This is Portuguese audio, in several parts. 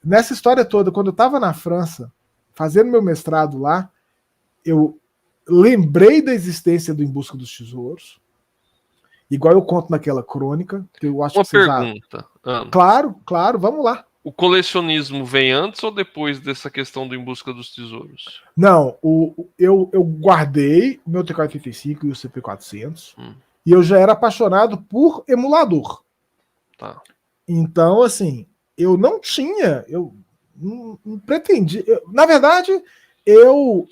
nessa história toda, quando eu estava na França, fazendo meu mestrado lá, eu lembrei da existência do Em Busca dos Tesouros, igual eu conto naquela crônica, que eu acho Uma que você já... pergunta, Ana. Claro, vamos lá. O colecionismo vem antes ou depois dessa questão do Em Busca dos Tesouros? Não, eu guardei o meu TK-85 e o CP400, e eu já era apaixonado por emulador. Tá. Então, assim, eu não tinha, eu não pretendi. Na verdade, eu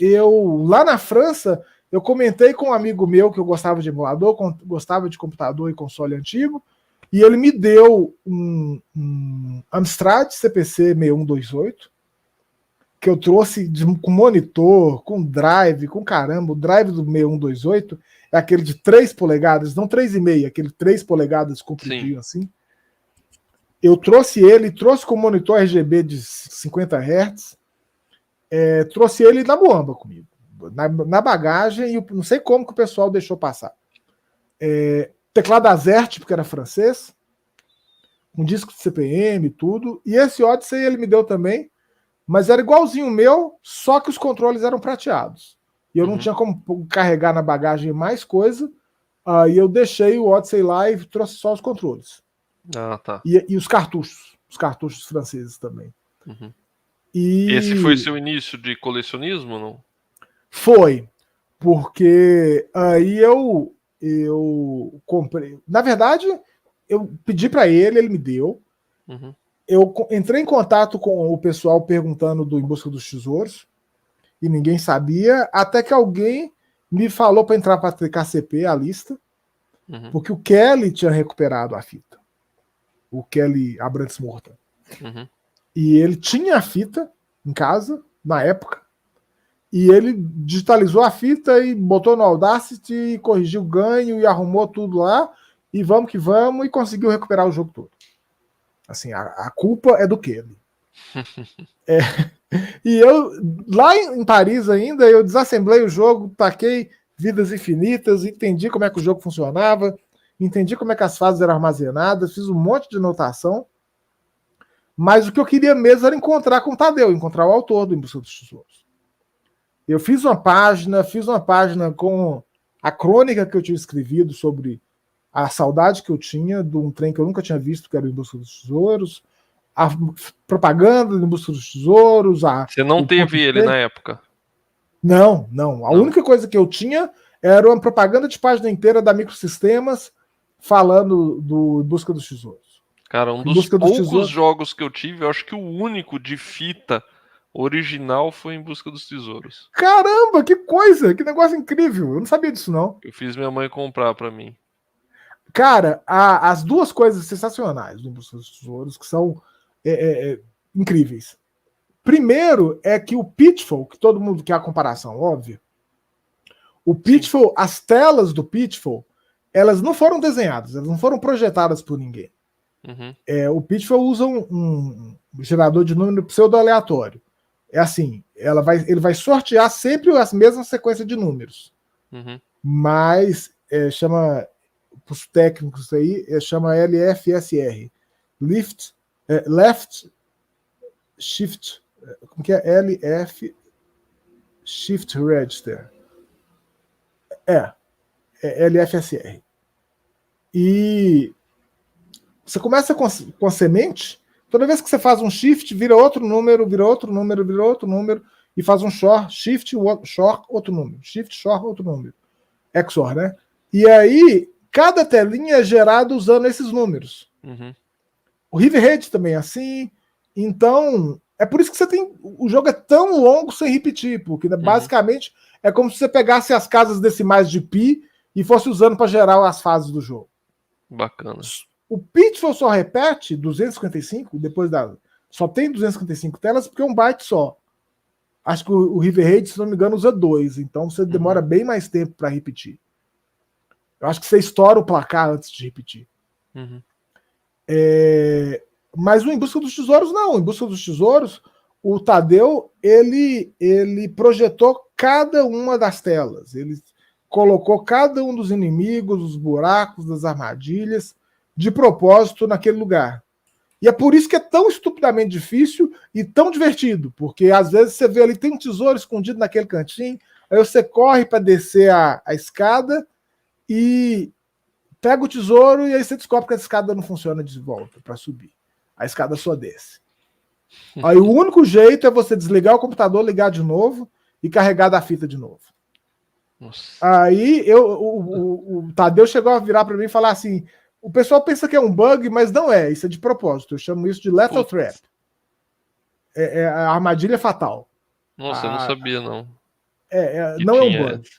lá na França, eu comentei com um amigo meu que eu gostava de emulador, gostava de computador e console antigo, e ele me deu um Amstrad CPC 6128, que eu trouxe com monitor, com drive, com caramba. O drive do 6128 é aquele de 3 polegadas, não 3,5, aquele 3 polegadas compridinho assim. Eu trouxe ele, trouxe com monitor RGB de 50 Hz, trouxe ele na muamba comigo, na bagagem, e não sei como que o pessoal deixou passar. Teclado Azert, porque era francês, um disco de CPM e tudo, e esse Odyssey ele me deu também, mas era igualzinho o meu, só que os controles eram prateados. E eu não tinha como carregar na bagagem mais coisa, aí eu deixei o Odyssey lá e trouxe só os controles. Ah, tá. E os cartuchos franceses também. E Esse foi seu início de colecionismo, não? foi, porque aí eu comprei. Na verdade, eu pedi para ele me deu. Eu entrei em contato com o pessoal perguntando do Em Busca dos Tesouros, e ninguém sabia, até que alguém me falou para entrar para a TKCP, a lista, porque o Kelly tinha recuperado a fita. O Kelly Abrantes Morta. E ele tinha a fita em casa, na época, e ele digitalizou a fita e botou no Audacity, corrigiu o ganho e arrumou tudo lá, e vamos que vamos, e conseguiu recuperar o jogo todo. Assim, a culpa é do Kelly. E eu, lá em Paris ainda, eu desassemblei o jogo, taquei Vidas Infinitas, entendi como é que o jogo funcionava, entendi como é que as fases eram armazenadas, fiz um monte de notação, mas o que eu queria mesmo era encontrar com o Tadeu, encontrar o autor do Em Busca dos Tesouros. Eu fiz uma página com a crônica que eu tinha escrevido sobre a saudade que eu tinha de um trem que eu nunca tinha visto, que era o Em Busca dos Tesouros, a propaganda do Em Busca dos Tesouros. Você não teve ele na época? Não. A única coisa que eu tinha era uma propaganda de página inteira da Microsistemas falando do Em Busca dos Tesouros. Cara, um dos poucos jogos que eu tive, eu acho que o único de fita original foi Em Busca dos Tesouros. Caramba, que coisa, que negócio incrível. Eu não sabia disso, não. Eu fiz minha mãe comprar pra mim. Cara, as duas coisas sensacionais do Em Busca dos Tesouros, que são incríveis. Primeiro é que o Pitfall, que todo mundo quer a comparação, óbvio. O Pitfall, as telas do Pitfall, elas não foram desenhadas, elas não foram projetadas por ninguém. O Pitfall usa um gerador de número pseudo-aleatório. É assim, ele vai sortear sempre as mesmas sequências de números. Mas chama, os técnicos aí, chama LFSR. Left Shift. Como que é? LF Shift Register. É LFSR. E você começa com a semente, toda vez que você faz um shift, vira outro número, e faz um short, shift, short, outro número, shift, short, outro número. XOR, né? E aí, cada telinha é gerada usando esses números. O Riverhead também é assim. Então, é por isso que você tem. O jogo é tão longo sem repetir, porque basicamente é como se você pegasse as casas decimais de pi e fosse usando para gerar as fases do jogo. Bacana. O Pitfall só repete 255, só tem 255 telas porque é um byte só. Acho que o Riverhead, se não me engano, usa 2, então você demora bem mais tempo para repetir. Eu acho que você estoura o placar antes de repetir. Mas o Em Busca dos Tesouros, não. Em Busca dos Tesouros, o Tadeu, ele projetou cada uma das telas. Ele colocou cada um dos inimigos, os buracos, das armadilhas, de propósito naquele lugar. E é por isso que é tão estupidamente difícil e tão divertido, porque às vezes você vê ali, tem um tesouro escondido naquele cantinho, aí você corre para descer a escada e pega o tesouro e aí você descobre que a escada não funciona de volta para subir. A escada só desce. Aí o único jeito é você desligar o computador, ligar de novo e carregar da fita de novo. Nossa. Aí o Tadeu chegou a virar para mim e falar assim: o pessoal pensa que é um bug, mas não é, isso é de propósito. Eu chamo isso de lethal trap. É a armadilha fatal. Nossa, eu não sabia, não. Não é um bug.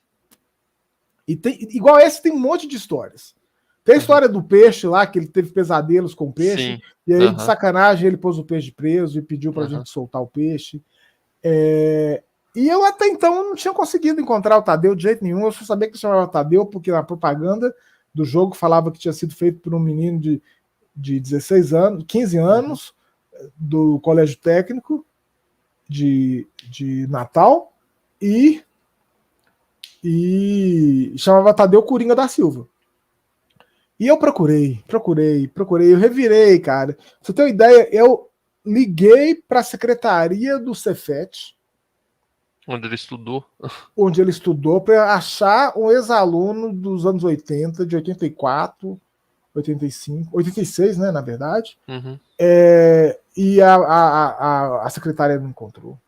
E tem, igual esse, tem um monte de histórias. Tem a história do peixe lá, que ele teve pesadelos com o peixe, sim. E aí, de sacanagem, ele pôs o peixe preso e pediu pra gente soltar o peixe. E eu até então não tinha conseguido encontrar o Tadeu de jeito nenhum. Eu só sabia que chamava Tadeu porque na propaganda do jogo falava que tinha sido feito por um menino de 16 anos, 15 anos, do colégio técnico de Natal, e chamava Tadeu Coringa da Silva. E eu procurei, eu revirei, cara. Pra você ter uma ideia, eu liguei para a secretaria do Cefet, onde ele estudou, para achar um ex-aluno dos anos 80, de 84, 85, 86, né, na verdade. E a secretária não encontrou.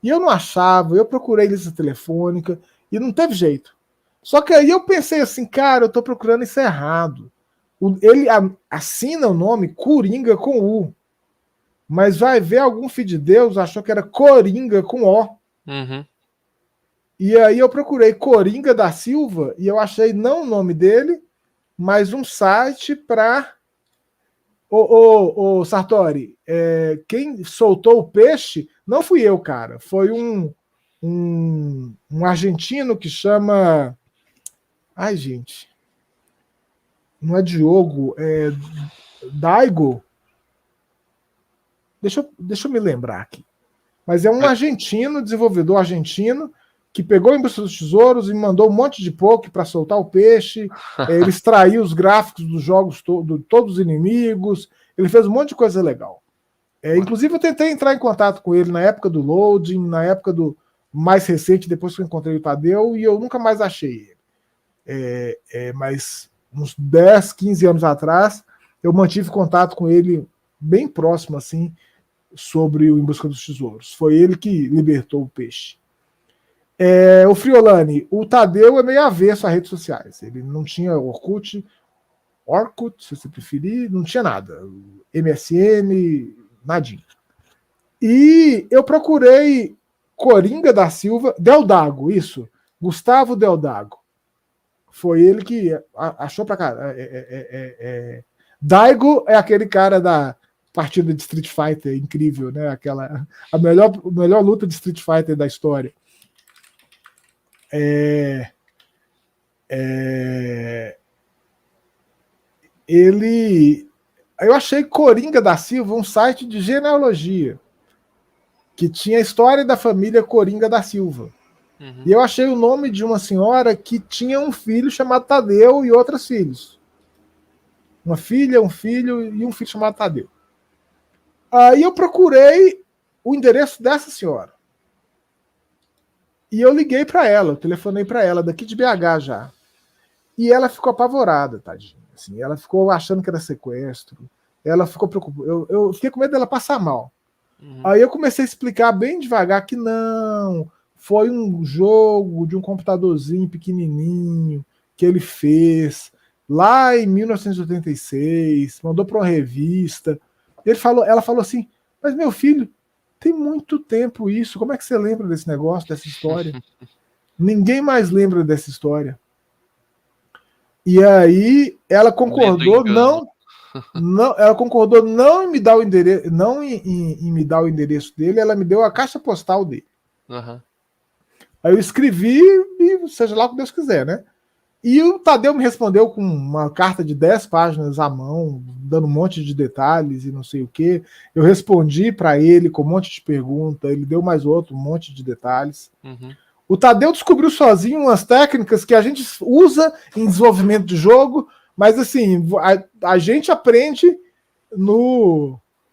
E eu não achava, eu procurei lista telefônica e não teve jeito. Só que aí eu pensei assim, cara, eu tô procurando isso errado. Ele assina o nome Coringa com U, mas vai ver algum filho de Deus achou que era Coringa com O. E aí eu procurei Coringa da Silva e eu achei não o nome dele, mas um site para... Ô, Sartori, quem soltou o peixe não fui eu, cara. Foi um argentino que chama... Ai, gente. Não é Diogo, é Daigo. Deixa eu me lembrar aqui. Mas é um argentino, desenvolvedor argentino, que pegou em busca dos tesouros e mandou um monte de poke para soltar o peixe. Ele extraiu os gráficos dos jogos, todos os inimigos. Ele fez um monte de coisa legal. Inclusive, eu tentei entrar em contato com ele na época do loading, na época do mais recente, depois que eu encontrei o Tadeu, e eu nunca mais achei ele. Mas uns 10, 15 anos atrás, eu mantive contato com ele bem próximo, assim, sobre o Em Busca dos Tesouros. Foi ele que libertou o peixe. O Friolani, o Tadeu é meio avesso a redes sociais. Ele não tinha Orkut, se você preferir, não tinha nada. MSN, nadinha. E eu procurei Coringa da Silva, Del Dago, isso. Gustavo Del Dago. Foi ele que achou pra cara. Daigo é aquele cara da partida de Street Fighter, incrível, né? A melhor luta de Street Fighter da história. Eu achei Coringa da Silva um site de genealogia que tinha a história da família Coringa da Silva. E eu achei o nome de uma senhora que tinha um filho chamado Tadeu e outros filhos. Uma filha, um filho e um filho chamado Tadeu. Aí eu procurei o endereço dessa senhora. E eu liguei para ela, eu telefonei para ela, daqui de BH já. E ela ficou apavorada, tadinha. Assim, ela ficou achando que era sequestro. Ela ficou preocupada. Eu fiquei com medo dela passar mal. Aí eu comecei a explicar bem devagar que não, foi um jogo de um computadorzinho pequenininho que ele fez lá em 1986, mandou para uma revista. Ela falou assim, mas meu filho, tem muito tempo isso, como é que você lembra desse negócio, dessa história? Ninguém mais lembra dessa história. E aí ela concordou ela concordou não em me dar o endereço, não em me dar o endereço dele, ela me deu a caixa postal dele. Aí eu escrevi e seja lá o que Deus quiser, né? E o Tadeu me respondeu com uma carta de 10 páginas à mão, dando um monte de detalhes e não sei o quê. Eu respondi para ele com um monte de perguntas, ele deu mais outro, um monte de detalhes. O Tadeu descobriu sozinho umas técnicas que a gente usa em desenvolvimento de jogo, mas assim, a gente aprende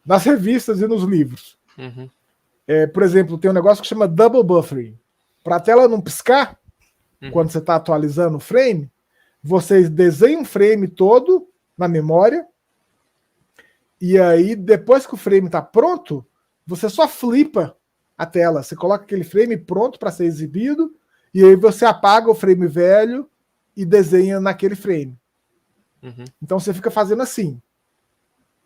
nas revistas e nos livros. Uhum. Por exemplo, tem um negócio que chama double buffering. Para a tela não piscar, quando você está atualizando o frame, você desenha um frame todo na memória, e aí, depois que o frame está pronto, você só flipa a tela. Você coloca aquele frame pronto para ser exibido, e aí você apaga o frame velho e desenha naquele frame. Então você fica fazendo assim.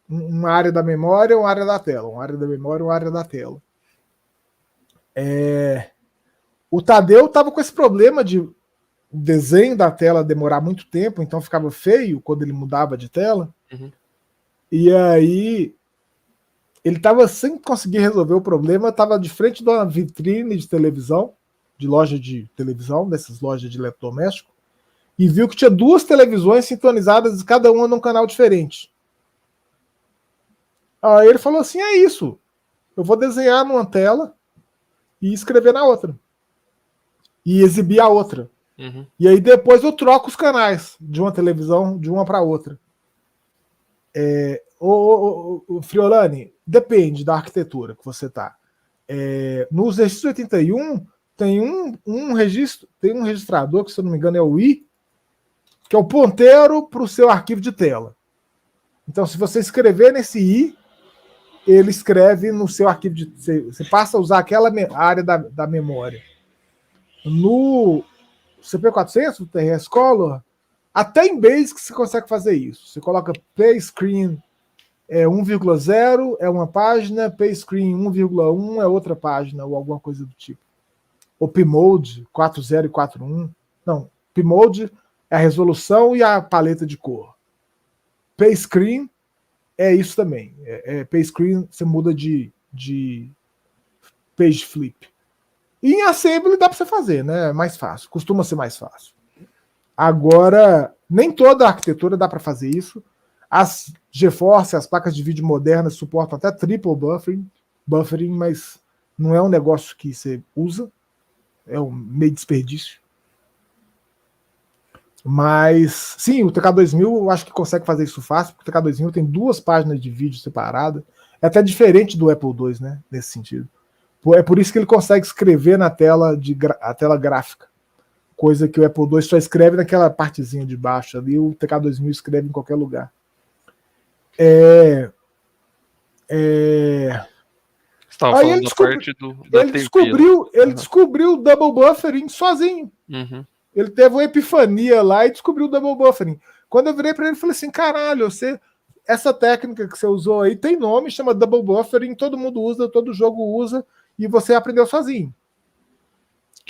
Uma área da memória, uma área da tela. Uma área da memória, uma área da tela. O Tadeu estava com esse problema de o desenho da tela demorar muito tempo, então ficava feio quando ele mudava de tela. E aí ele estava sem conseguir resolver o problema, estava de frente de uma vitrine de televisão, de loja de televisão, dessas lojas de eletrodoméstico, e viu que tinha 2 televisões sintonizadas, cada uma num canal diferente. Aí ele falou assim, é isso, eu vou desenhar numa tela e escrever na outra. E exibir a outra. E aí depois eu troco os canais de uma televisão de uma para outra. O Friolani, depende da arquitetura que você tá. No ZX81 tem um registrador, que se eu não me engano é o I, que é o ponteiro para o seu arquivo de tela. Então, se você escrever nesse I, ele escreve no seu arquivo de... Você passa a usar aquela área da memória. No CP400, no TRS Color, até em Basic você consegue fazer isso. Você coloca PScreen 1,0 é uma página, PScreen 1,1 é outra página, ou alguma coisa do tipo. Ou PMode 40 e 41. Não, PMode é a resolução e a paleta de cor. PScreen é isso também. PScreen você muda de page flip. E em Assembly dá para você fazer, né? É mais fácil, costuma ser mais fácil. Agora, nem toda a arquitetura dá para fazer isso. As GeForce, as placas de vídeo modernas suportam até triple buffering, mas não é um negócio que você usa. É um meio desperdício. Mas, sim, o TK2000 eu acho que consegue fazer isso fácil, porque o TK2000 tem 2 páginas de vídeo separadas. É até diferente do Apple II, né? Nesse sentido. É por isso que ele consegue escrever na tela, a tela gráfica. Coisa que o Apple II só escreve naquela partezinha de baixo ali, o TK2000 escreve em qualquer lugar. Você estava falando da parte da ele descobriu o double buffering sozinho. Ele teve uma epifania lá e descobriu o double buffering. Quando eu virei para ele, eu falei assim, caralho, essa técnica que você usou aí tem nome, chama double buffering, todo mundo usa, todo jogo usa, e você aprendeu sozinho.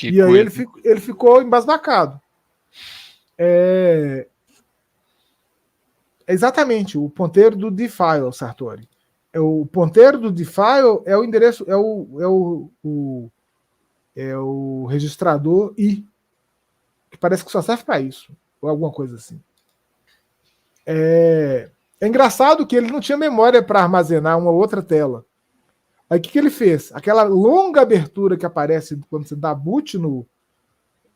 E aí ele ficou embasbacado. Exatamente, o ponteiro do dfile, Sartori. O ponteiro do dfile é o endereço, é o registrador I, que parece que só serve para isso, ou alguma coisa assim. É engraçado que ele não tinha memória para armazenar uma outra tela. Aí o que ele fez? Aquela longa abertura que aparece quando você dá boot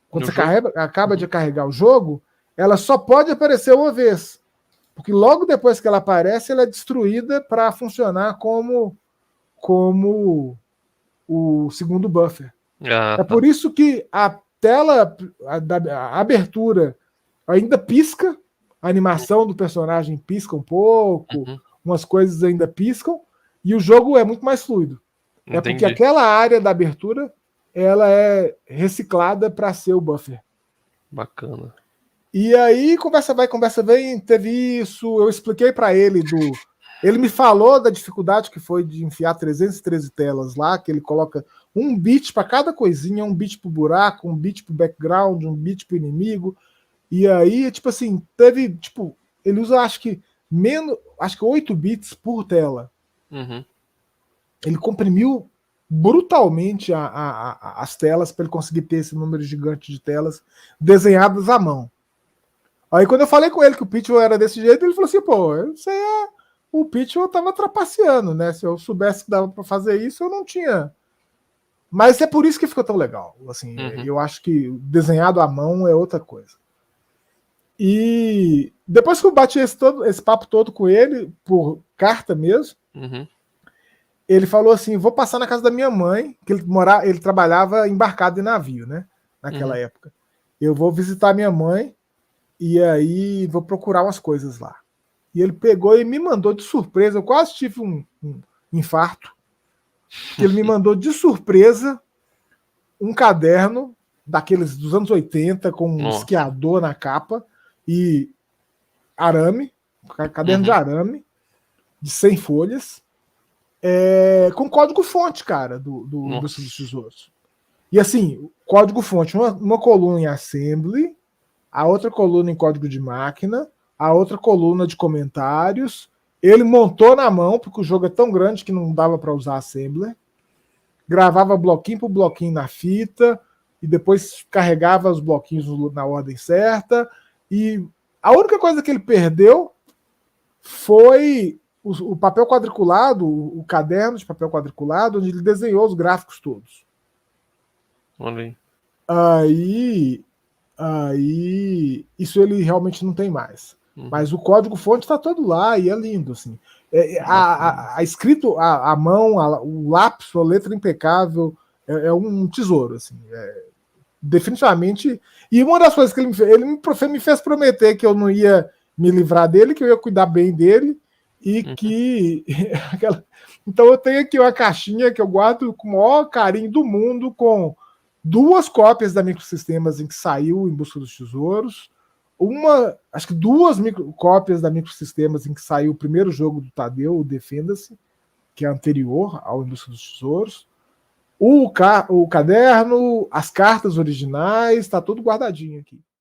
quando você acaba de carregar o jogo, ela só pode aparecer uma vez. Porque logo depois que ela aparece, ela é destruída para funcionar como o segundo buffer. É por isso que a tela, a abertura ainda pisca, a animação do personagem pisca um pouco, umas coisas ainda piscam, e o jogo é muito mais fluido. Entendi. É porque aquela área da abertura ela é reciclada para ser o buffer. Bacana. E aí, conversa vai, conversa vem, teve isso, eu expliquei para ele ele me falou da dificuldade que foi de enfiar 313 telas lá, que ele coloca um bit para cada coisinha, um bit pro buraco, um bit pro background, um bit pro inimigo. E aí, tipo assim, ele usa acho que 8 bits por tela. Ele comprimiu brutalmente as telas para ele conseguir ter esse número gigante de telas desenhadas à mão. Aí quando eu falei com ele que o Pitbull era desse jeito, ele falou assim, pô, o Pitbull tava trapaceando, né? Se eu soubesse que dava para fazer isso, eu não tinha. Mas é por isso que ficou tão legal. Assim, eu acho que desenhado à mão é outra coisa. E depois que eu bati esse papo todo com ele, por carta mesmo, ele falou assim: vou passar na casa da minha mãe, que ele trabalhava embarcado em navio, né? Naquela época. Eu vou visitar minha mãe e aí vou procurar umas coisas lá. E ele pegou e me mandou de surpresa. Eu quase tive um infarto. Que ele me mandou de surpresa um caderno daqueles dos anos 80, com um esquiador na capa e arame, caderno de arame, de 100 folhas, com código-fonte, cara, do Indústria dos Tesouros. E assim, código-fonte, uma coluna em assembly, a outra coluna em código de máquina, a outra coluna de comentários. Ele montou na mão, porque o jogo é tão grande que não dava para usar assembler. Gravava bloquinho por bloquinho na fita e depois carregava os bloquinhos na ordem certa. E a única coisa que ele perdeu foi o papel quadriculado, o caderno de papel quadriculado, onde ele desenhou os gráficos todos. Olha aí. Isso ele realmente não tem mais. Mas o código-fonte está todo lá e é lindo, assim. A escrito, a mão, o lápis, a letra impecável, é um tesouro, assim. Definitivamente. E uma das coisas que ele me fez prometer que eu não ia me livrar dele, que eu ia cuidar bem dele, e que... Então eu tenho aqui uma caixinha que eu guardo com o maior carinho do mundo, com 2 cópias da Microsistemas em que saiu Em Busca dos Tesouros, acho que 2 cópias da Microsistemas em que saiu o primeiro jogo do Tadeu, o Defenda-se, que é anterior ao Em Busca dos Tesouros, o caderno, as cartas originais, tá tudo guardadinho aqui.